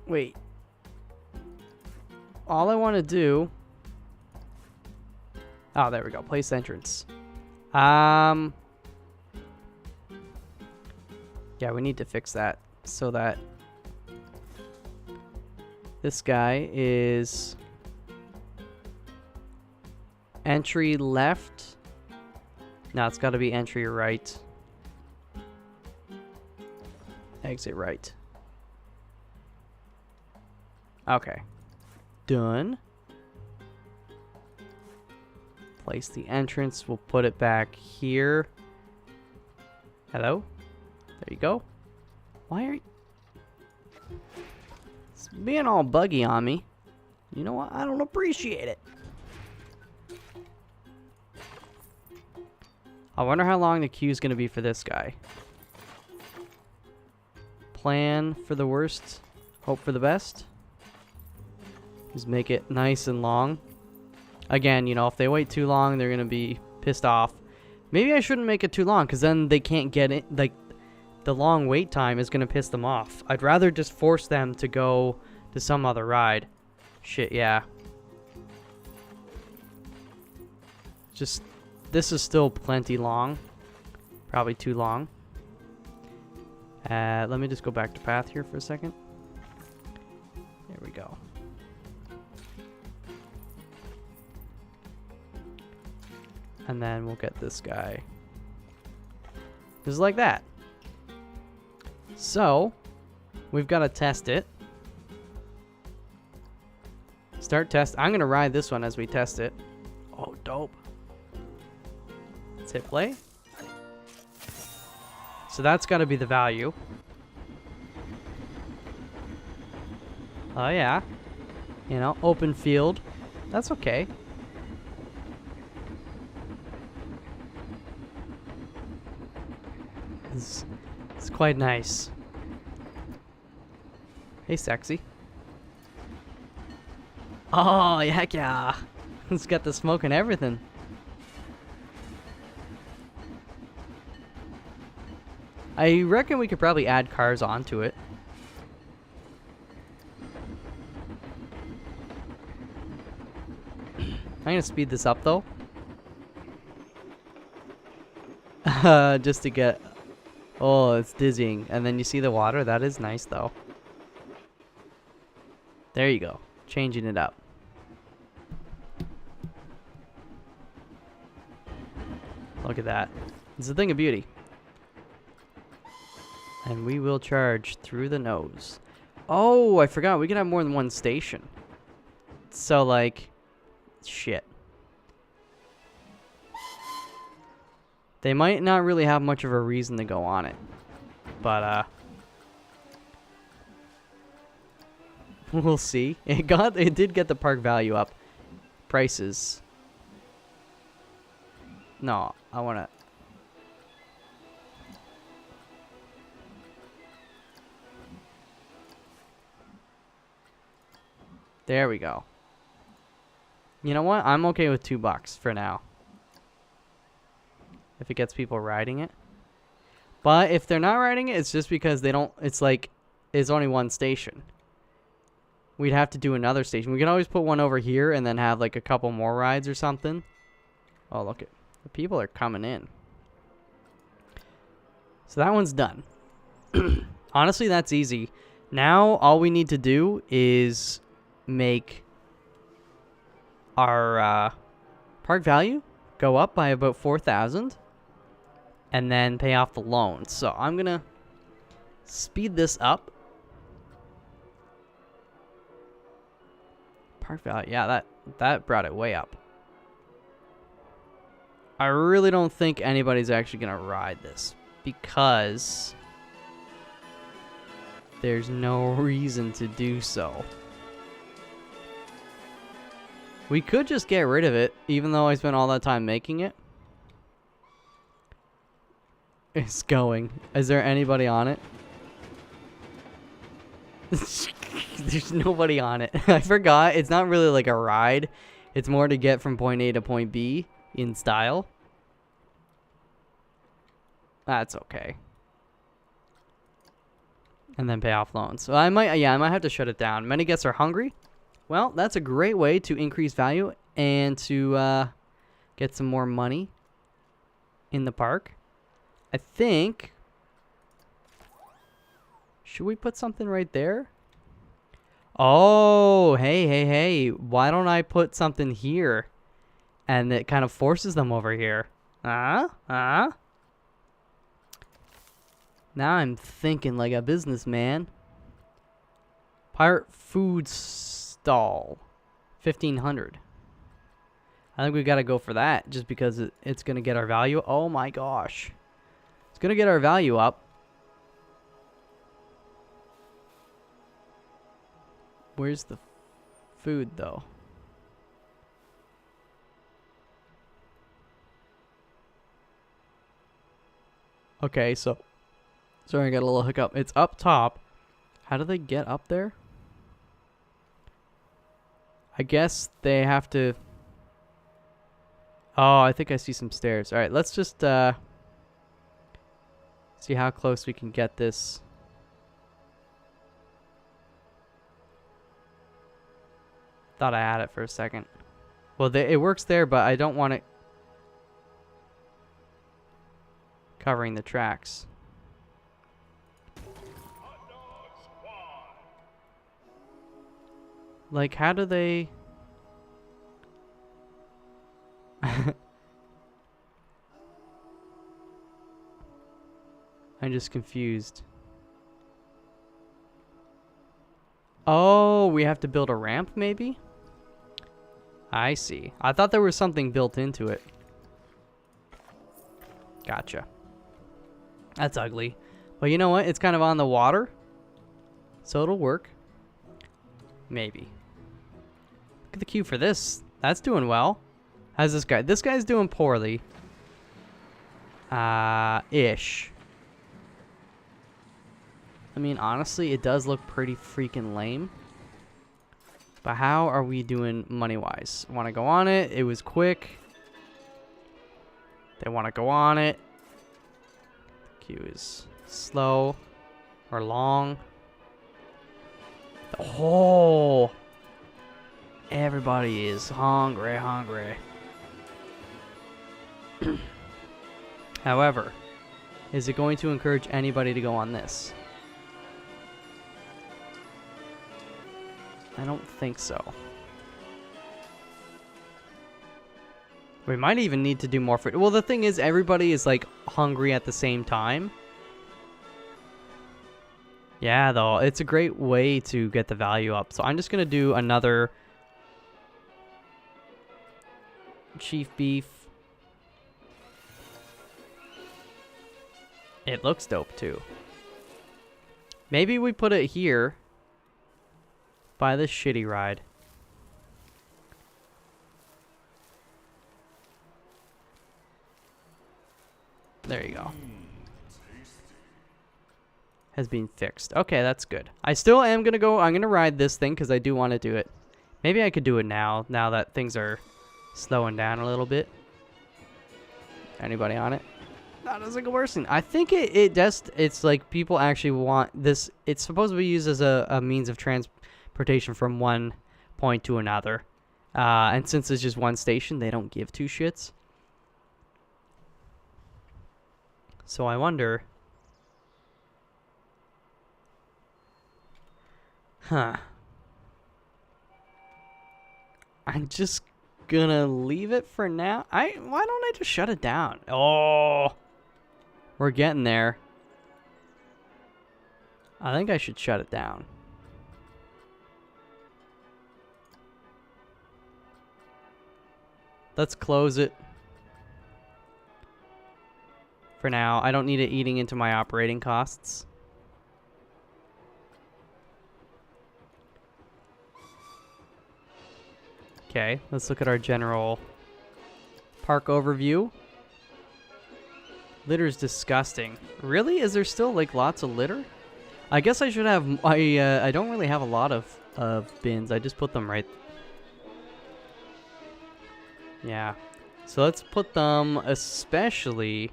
Wait. All I want to do... Oh, there we go. Place entrance. Yeah, we need to fix that so that this guy is entry left. No, it's got to be entry right. Exit right. Okay. Done. Place the entrance. We'll put it back here. Hello? There you go. Why are you... It's being all buggy on me. You know what? I don't appreciate it. I wonder how long the queue's gonna be for this guy. Plan for the worst. Hope for the best. Just make it nice and long. Again, you know, if they wait too long, they're gonna be pissed off. Maybe I shouldn't make it too long, because then they can't get it. Like, the long wait time is gonna piss them off. I'd rather just force them to go to some other ride. Shit, yeah. Just, this is still plenty long. Probably too long. Let me just go back to path here for a second. There we go. And then we'll get this guy. Just like that. So, we've got to test it. Start test. I'm going to ride this one as we test it. Oh, dope. Let's hit play. So that's got to be the value. Oh, yeah. You know, open field. That's okay. It's quite nice. Hey, sexy. Oh, heck yeah. It's got the smoke and everything. I reckon we could probably add cars onto it. I'm gonna speed this up though. Just to get... Oh, it's dizzying. And then you see the water. That is nice though. There you go. Changing it up. Look at that. It's a thing of beauty. And we will charge through the nose. Oh, I forgot. We can have more than one station. So, like... Shit. They might not really have much of a reason to go on it. But, we'll see. It did get the park value up. Prices. No, I wanna... There we go. You know what? I'm okay with $2 for now. If it gets people riding it. But if they're not riding it, it's just because they don't... It's like, it's only one station. We'd have to do another station. We can always put one over here and then have like a couple more rides or something. Oh, look at... The people are coming in. So that one's done. Honestly, that's easy. Now, all we need to do is make our park value go up by about 4,000. And then pay off the loan. So I'm going to speed this up. Park value. Yeah, that brought it way up. I really don't think anybody's actually going to ride this. Because there's no reason to do so. We could just get rid of it, even though I spent all that time making it. It's going. Is there anybody on it? There's nobody on it. I forgot. It's not really like a ride. It's more to get from point A to point B in style. That's okay. And then pay off loans. So I might have to shut it down. Many guests are hungry. Well, that's a great way to increase value and to get some more money in the park. I think... Should we put something right there? Oh, hey. Why don't I put something here? And it kind of forces them over here. Now I'm thinking like a businessman. Pirate food stall. 1,500. I think we gotta go for that just because it's gonna get our value. Oh my gosh. It's gonna get our value up. Where's the food though? Okay, so sorry, I got a little hiccup. It's up top. How do they get up there? I guess they have to... Oh, I think I see some stairs. Alright, let's just see how close we can get this. Thought I had it for a second. Well, it works there, but I don't want it covering the tracks. Like, how do they... I'm just confused. Oh, we have to build a ramp, maybe? I see. I thought there was something built into it. Gotcha. That's ugly. But you know what? It's kind of on the water. So it'll work. Maybe. Look at the queue for this. That's doing well. How's this guy? This guy's doing poorly. Ish. I mean, honestly, it does look pretty freaking lame. But how are we doing money-wise? Want to go on it? It was quick. They want to go on it. The queue is slow or long. Oh! Everybody is hungry. However, is it going to encourage anybody to go on this? I don't think so. We might even need to do more food. Well, the thing is, everybody is like hungry at the same time. Yeah, though, it's a great way to get the value up. So I'm just going to do another chief beef. It looks dope, too. Maybe we put it here by this shitty ride. There you go. Has been fixed. Okay, that's good. I still am going to go... I'm going to ride this thing because I do want to do it. Maybe I could do it now that things are slowing down a little bit. Anybody on it? That is like a worse thing. I think it's like people actually want this. It's supposed to be used as a means of transportation from one point to another. And since it's just one station, they don't give two shits. So I wonder... Huh. I'm just gonna leave it for now. Why don't I just shut it down? Oh, we're getting there. I think I should shut it down. Let's close it. For now, I don't need it eating into my operating costs. Okay, let's look at our general park overview. Litter's disgusting. Really? Is there still like lots of litter? I guess I should have. I don't really have a lot of bins. I just put them right. Yeah. So let's put them especially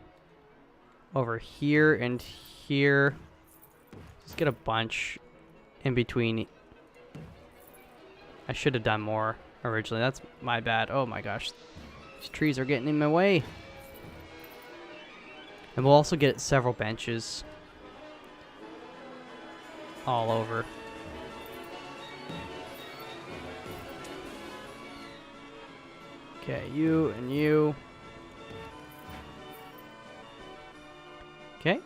over here and here. Just get a bunch in between. I should have done more originally. That's my bad. Oh my gosh. These trees are getting in my way. And we'll also get several benches all over. Okay, you and you. Okay.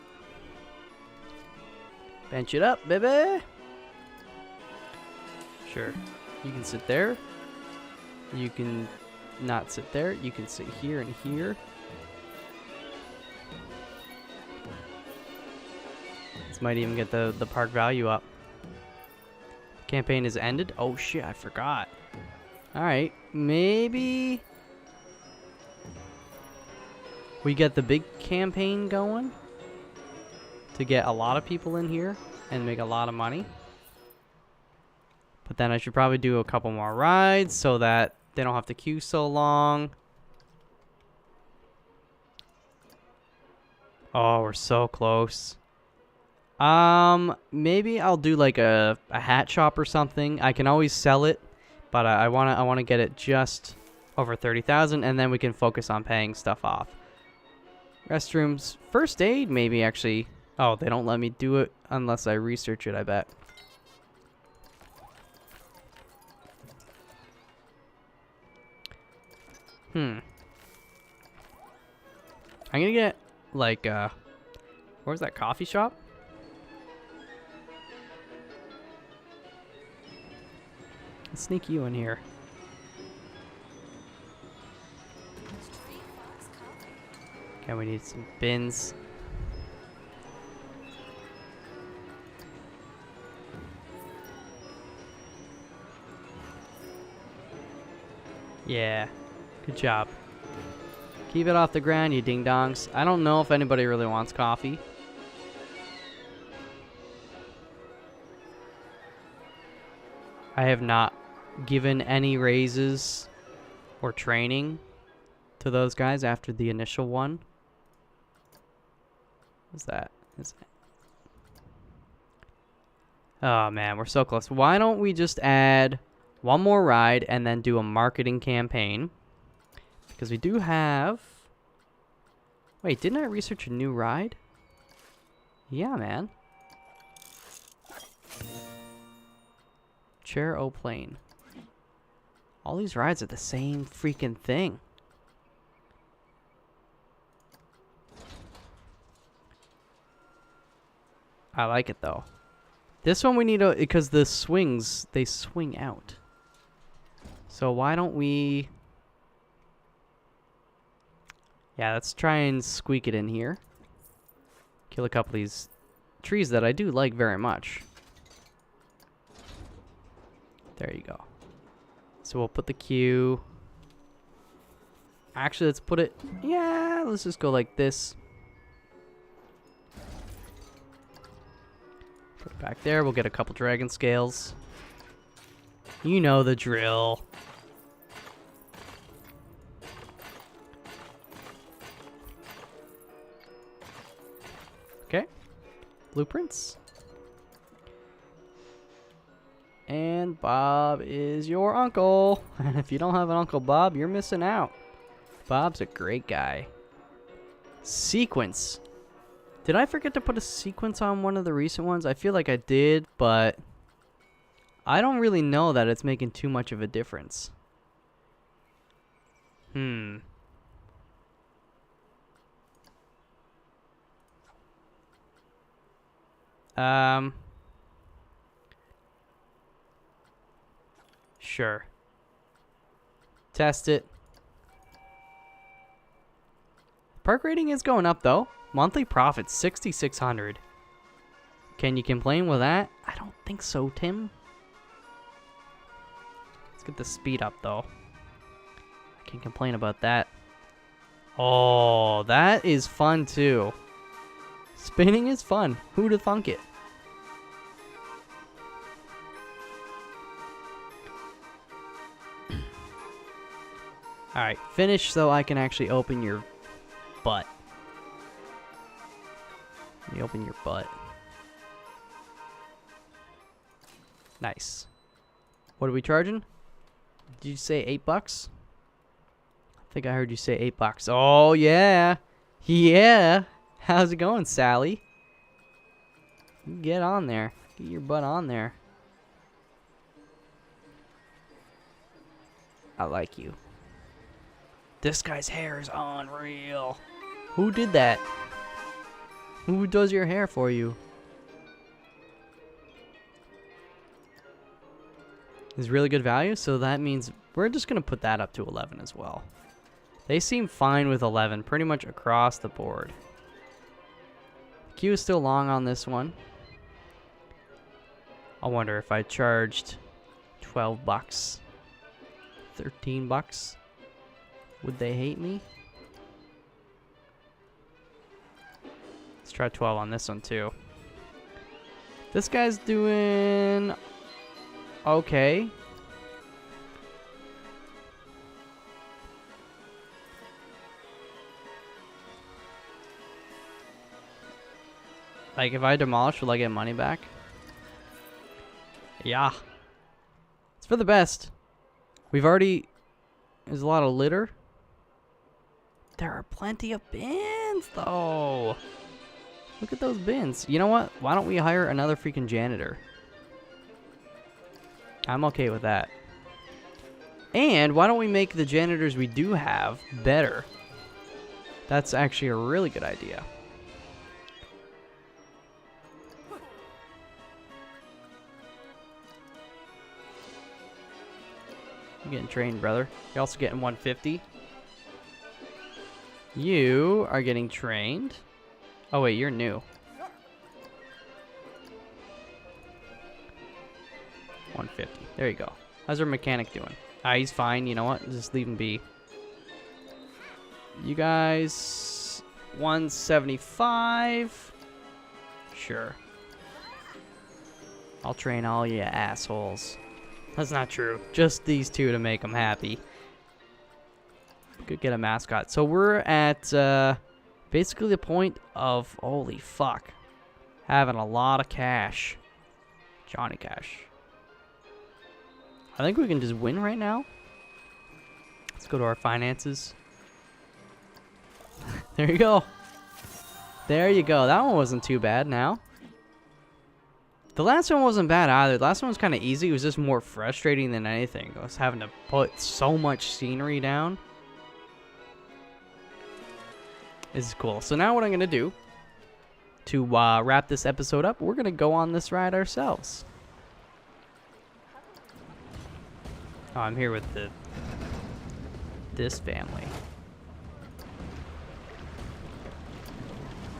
Bench it up, baby. Sure. You can sit there. You can not sit there. You can sit here and here. This might even get the park value up. Campaign is ended. Oh shit, I forgot. Alright, maybe we get the big campaign going to get a lot of people in here and make a lot of money. But then I should probably do a couple more rides so that they don't have to queue so long. Oh, we're so close. Maybe I'll do like a hat shop or something. I can always sell it, but I wanna get it just over 30,000, and then we can focus on paying stuff off. Restrooms, first aid, maybe actually. Oh, they don't let me do it unless I research it, I bet. I'm gonna get like where's that coffee shop? Let's sneak you in here. Okay, we need some bins. Yeah, good job. Keep it off the ground, you ding-dongs. I don't know if anybody really wants coffee. I have not given any raises or training to those guys after the initial one. What's that? Oh man, we're so close. Why don't we just add one more ride and then do a marketing campaign? Because we do have... Wait, didn't I research a new ride? Yeah, man. Chair O plane. All these rides are the same freaking thing. I like it though. This one we need to, because the swings, they swing out. So why don't we... Yeah, let's try and squeak it in here. Kill a couple of these trees that I do like very much. There you go. So we'll put the queue. Actually, let's put it... Yeah, let's just go like this. Put it back there. We'll get a couple dragon scales. You know the drill. Okay. Blueprints. And Bob is your uncle. And if you don't have an Uncle Bob, you're missing out. Bob's a great guy. Sequence. Did I forget to put a sequence on one of the recent ones? I feel like I did, but I don't really know that it's making too much of a difference. Sure. Test it. Park rating is going up though. Monthly profit 6,600. Can you complain with that? I don't think so, Tim. Let's get the speed up though. Can't complain about that. Oh, that is fun too. Spinning is fun. Who'd have thunk it? Alright, finish so I can actually open your butt. Let me open your butt. Nice. What are we charging? Did you say $8? I think I heard you say $8. Oh, yeah. Yeah. How's it going, Sally? Get on there. Get your butt on there. I like you. This guy's hair is unreal. Who did that? Who does your hair for you? Is really good value, so that means we're just gonna put that up to 11 as well. They seem fine with 11 pretty much across the board. The queue is still long on this one. I wonder if I charged $12, $13, would they hate me? Let's try 12 on this one too. This guy's doing okay. Like, if I demolish, will I get money back? Yeah. It's for the best. We've already... There's a lot of litter. There are plenty of bins, though. Look at those bins. You know what? Why don't we hire another freaking janitor? I'm okay with that. And why don't we make the janitors we do have better? That's actually a really good idea. You're getting trained, brother. You're also getting 150. You are getting trained. Oh, wait, you're new. 150. There you go. How's our mechanic doing? Ah, he's fine. You know what? Just leave him be. You guys... 175. Sure. I'll train all you assholes. That's not true. Just these two to make them happy. Could get a mascot. So we're at basically the point of, holy fuck, having a lot of cash. Johnny Cash. I think we can just win right now. Let's go to our finances. There you go. There you go. That one wasn't too bad now. The last one wasn't bad either. The last one was kind of easy. It was just more frustrating than anything. I was having to put so much scenery down. This is cool. So now what I'm going to do to wrap this episode up, we're going to go on this ride ourselves. Oh, I'm here with this family.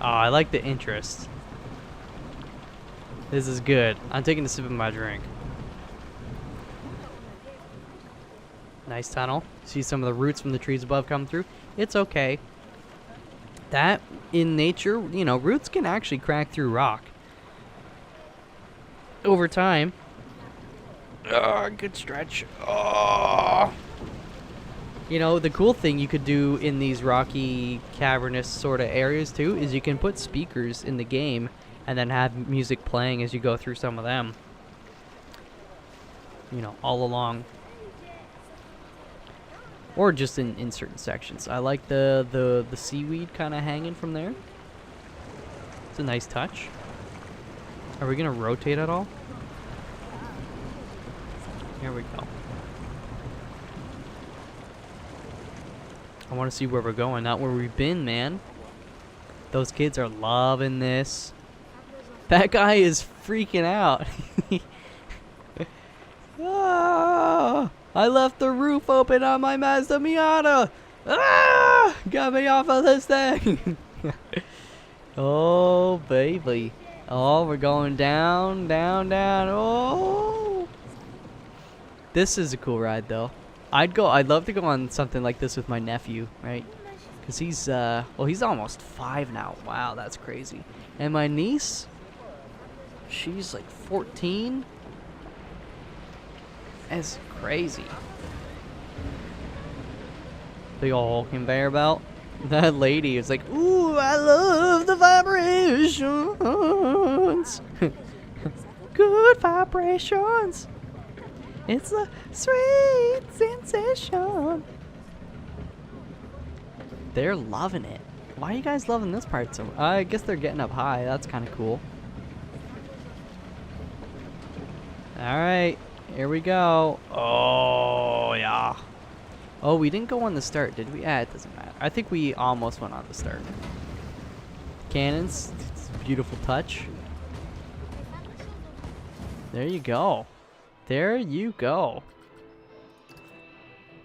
Oh, I like the interest. This is good. I'm taking a sip of my drink. Nice tunnel. See some of the roots from the trees above come through. It's okay. That, in nature, you know, roots can actually crack through rock. Over time. Oh, good stretch. Oh. You know, the cool thing you could do in these rocky, cavernous sort of areas, too, is you can put speakers in the game and then have music playing as you go through some of them. You know, all along. Or just in certain sections. I like the seaweed kind of hanging from there. It's a nice touch. Are we going to rotate at all? Here we go. I want to see where we're going, not where we've been, man. Those kids are loving this. That guy is freaking out. Ah, I left the roof open on my Mazda Miata. Ah, got me off of this thing. Oh, baby. Oh, we're going down, down, down. Oh. This is a cool ride, though. I'd love to go on something like this with my nephew, right? Because he's, well, he's almost 5 now. Wow, that's crazy. And my niece, she's like 14. That's crazy. Big old conveyor belt. That lady is like, ooh, I love the vibrations. Good vibrations. It's a sweet sensation. They're loving it. Why are you guys loving this part so much? I guess they're getting up high. That's kind of cool. Alright, here we go. Oh, yeah. Oh, we didn't go on the start, did we? It doesn't matter. I think we almost went on the start. Cannons. It's a beautiful touch. There you go. There you go.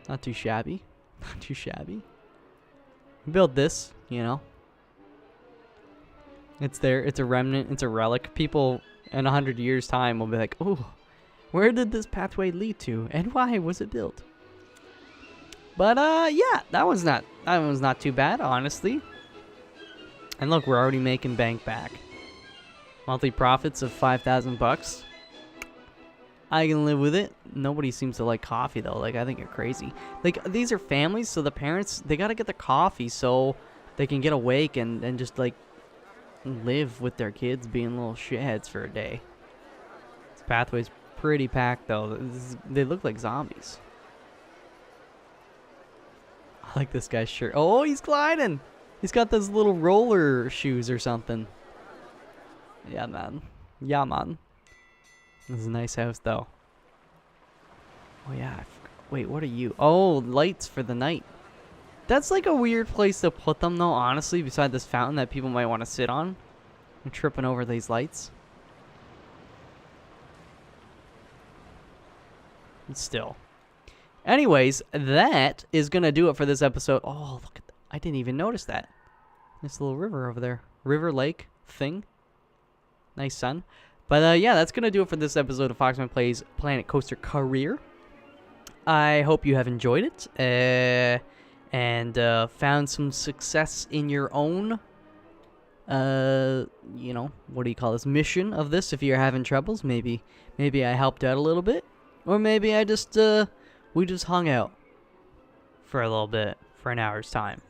Not too shabby. Not too shabby. Build this, you know. It's there. It's a remnant. It's a relic. People in 100 years' time will be like, "Oh, where did this pathway lead to, and why was it built?" But yeah, that one's not too bad, honestly. And look, we're already making bank back. Monthly profits of $5,000. I can live with it. Nobody seems to like coffee though. Like, I think you're crazy. Like, these are families, so the parents, they gotta get the coffee so they can get awake and just like live with their kids being little shitheads for a day. This pathway's pretty packed though. They look like zombies. I like this guy's shirt. Oh, he's gliding. He's got those little roller shoes or something. Yeah, man. Yeah, man. This is a nice house, though. Oh, yeah. Wait, what are you? Oh, lights for the night. That's like a weird place to put them, though, honestly, beside this fountain that people might want to sit on. I'm tripping over these lights. But still. Anyways, that is going to do it for this episode. Oh, look at that. I didn't even notice that. This little river over there. River, lake, thing. Nice sun. But yeah, that's going to do it for this episode of Foxman Plays Planet Coaster Career. I hope you have enjoyed it. And found some success in your own, you know, what do you call this? Mission of this. If you're having troubles, maybe I helped out a little bit. Or maybe I just, we just hung out for a little bit, for an hour's time.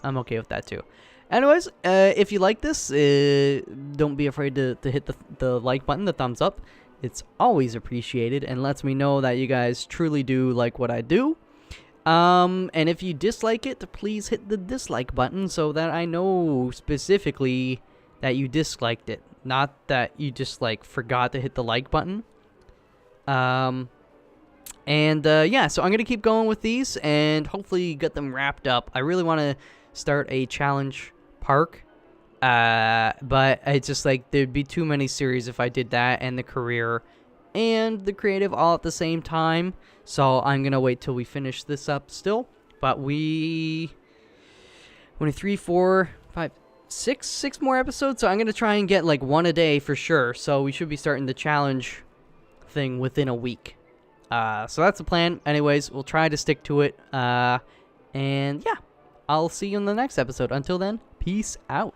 I'm okay with that too. Anyways, if you like this, don't be afraid to hit the like button, the thumbs up. It's always appreciated and lets me know that you guys truly do like what I do. And if you dislike it, please hit the dislike button so that I know specifically that you disliked it. Not that you just like forgot to hit the like button. Yeah, so I'm going to keep going with these and hopefully get them wrapped up. I really want to start a challenge park, but it's just like there'd be too many series if I did that and the career and the creative all at the same time. So I'm going to wait till we finish this up still. But we... 3, 4, 5, 6 more episodes. So I'm going to try and get like one a day for sure. So we should be starting the challenge thing within a week. So that's the plan. Anyways, we'll try to stick to it. And yeah, I'll see you in the next episode. Until then, peace out.